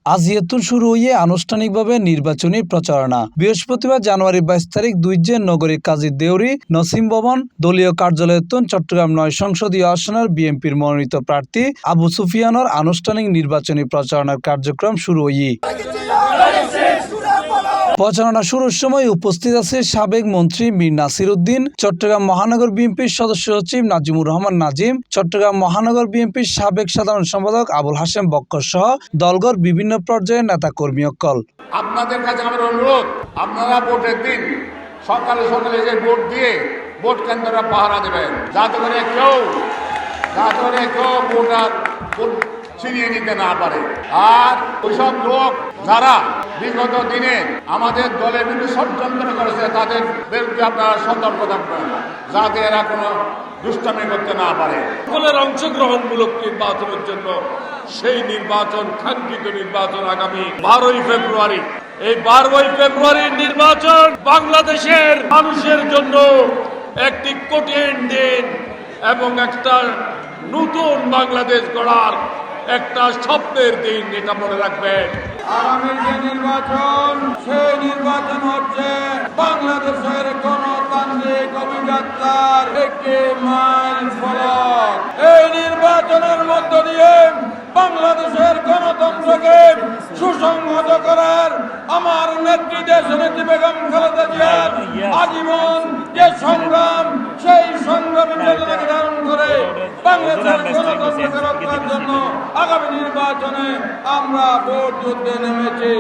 আজিয়াতুন শুরু হয়ে আনুষ্ঠানিকভাবে নির্বাচনী প্রচারণা। বৃহস্পতিবার জানুয়ারি 22 তারিখ দুইজে নগরীর কাজী দেউরি নসিম ভবন দলীয় কার্যালয়তন চট্টগ্রাম ৯ সংসদীয় আসনের বিএনপির মনোনীত প্রার্থী আবু সুফিয়ানের আনুষ্ঠানিক নির্বাচনী প্রচারণার কার্যক্রম শুরু হয়ে প্রচারণা শুরুর সময় উপস্থিত আছে সাবেক মন্ত্রী মীর নাসির উদ্দিন, চট্টগ্রাম মহানগর বিএনপির সদস্য সচিব নাজিমুর রহমান নাজিম, চট্টগ্রাম মহানগর বিএনপির সাবেক সাধারণ সম্পাদক আবুল হাশেম বক্কর সহ দলগর বিভিন্ন পর্যায়ের নেতা কর্মী অকল। আপনাদের কাছে আমার অনুরোধ, আপনারা ভোটের দিন সকালে সকালে যে ভোট দিয়ে ভোট কেন্দ্রটা পাহারা দেবেন, যাতে করে কেউ ভোট ছিনিয়ে নিতে না পারে। আর ওইসব লোক যারা বিগত দিনে আমাদের দলের বিরুদ্ধে ষড়যন্ত্র করেছে তাদের বিরুদ্ধে আপনারা সতর্ক থাকবেন, যাতে এরা কোনো দুষ্টামি করতে না পারে। সকলের অংশগ্রহণমূলক নির্বাচনের জন্য সেই নির্বাচন, কাঙ্ক্ষিত নির্বাচন আগামী 12ই ফেব্রুয়ারি। এই 12ই ফেব্রুয়ারির নির্বাচন বাংলাদেশের মানুষের জন্য একটি কঠিন দিন এবং একটা নতুন বাংলাদেশ গড়ার একটা স্বপ্নের দিন, এটা মনে রাখবেন। আগামী যে নির্বাচন, সেই নির্বাচন হচ্ছে বাংলাদেশের গণতান্ত্রিক অভিযাত্রার একটি মাইল ফলক। এই নির্বাচনের মধ্য দিয়ে বাংলাদেশের গণতন্ত্রকে সুসংহত করার আমার নেত্রী দেশনেত্রী বেগম খালেদা জিয়ার আজীবন যে সংগ্রাম, সেই সংগ্রামী চেতনাকে ধারণ করে বাংলাদেশের গণতন্ত্রকে রক্ষার জন্য আগামী নির্বাচনে আমরা ভোট যুদ্ধে নেমেছি।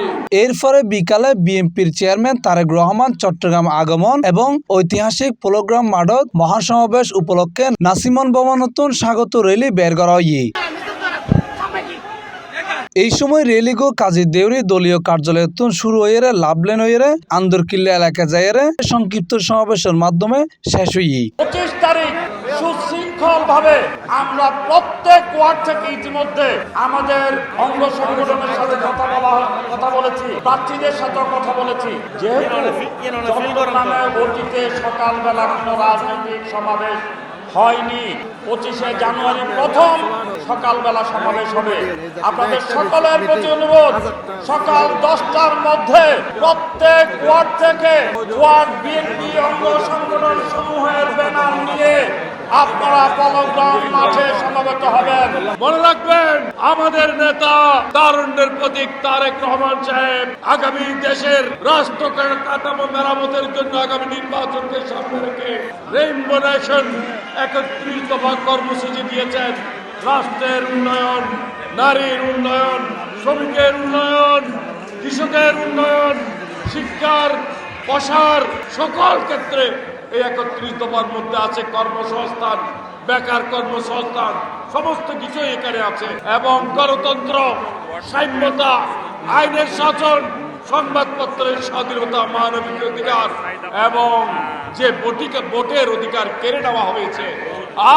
এরপরে বিকালে বিএনপির চেয়ারম্যান তারেক রহমান চট্টগ্রাম আগমন এবং ঐতিহাসিক পোলোগ্রাম মাঠত মহাসমাবেশ উপলক্ষে নাসিমন ভবনতন স্বাগত র্যালি বের করা হয়। এই সময় র্যালিগো কাজী দেউরি দলীয় কার্যালয়তন শুরু হয়ে লাভলেন হয়ে আন্দরকিল্লা এলাকা যায় সংক্ষিপ্ত সমাবেশের মাধ্যমে শেষ হয়ে 25 তারিখ সুশৃঙ্খল ভাবে আমরা প্রত্যেক ওয়ার্ড থেকে ইতিমধ্যে আমাদের অঙ্গ সংগঠনের সাথে কথা বলেছি, প্রার্থীদের সাথে কথা বলেছি। যেহেতু চট্টগ্রামে অতীতে সকালবেলা কোনো রাজনৈতিক সমাবেশ হয়নি, 25শে জানুয়ারি প্রথম সকালবেলা সমাবেশ হবে। আপনাদের সকলের প্রতি অনুরোধ, সকাল 10টার মধ্যে প্রত্যেক ওয়ার্ড থেকে ওয়ার্ড বিএনপি অঙ্গ সংগঠন সমূহের ব্যানার নিয়ে আপনারা পোলোগ্রাম মাঠে সমবেত হবেন। মনে রাখবেন, আমাদের নেতা তারুণ্যের প্রতীক তারেক রহমান সাহেব আগামী দেশের রাষ্ট্র কাঠামো মেরামতের জন্য আগামী নির্বাচনকে সামনে রেখে রেইনবো নেশন 31 দফা কর্মসূচি দিয়েছেন। রাষ্ট্রের উন্নয়ন, নারীর উন্নয়ন, শ্রমিকের উন্নয়ন, কৃষকের উন্নয়ন, শিক্ষার প্রসার, সকল ক্ষেত্রে এই 31 দফার মধ্যে আছে কর্মসংস্থান, বেকার কর্মসংস্থান, সমস্ত কিছু এখানে আছে। এবং গণতন্ত্র, সাম্যতা, আইনের শাসন, সংবাদপত্রের স্বাধীনতা, মানবিক অধিকার এবং যে ভোটের অধিকার কেড়ে নেওয়া হয়েছে,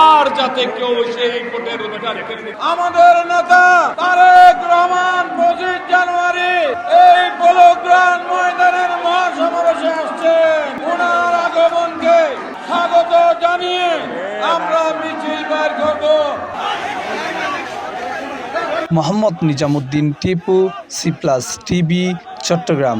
আর যাতে কেউ সেই ভোটের অধিকার কেড়ে নেয়। আমাদের নেতা তারেক রহমান 25 জানুয়ারি এই পোলোগ্রাম ময়দানের মহাসমাবেশে আসছেন। ওনার আগমনকে স্বাগত জানিয়ে আমরা মিছিল বের করব। Mohammad Nizamuddin Tipu, C+ TV, Chittagong.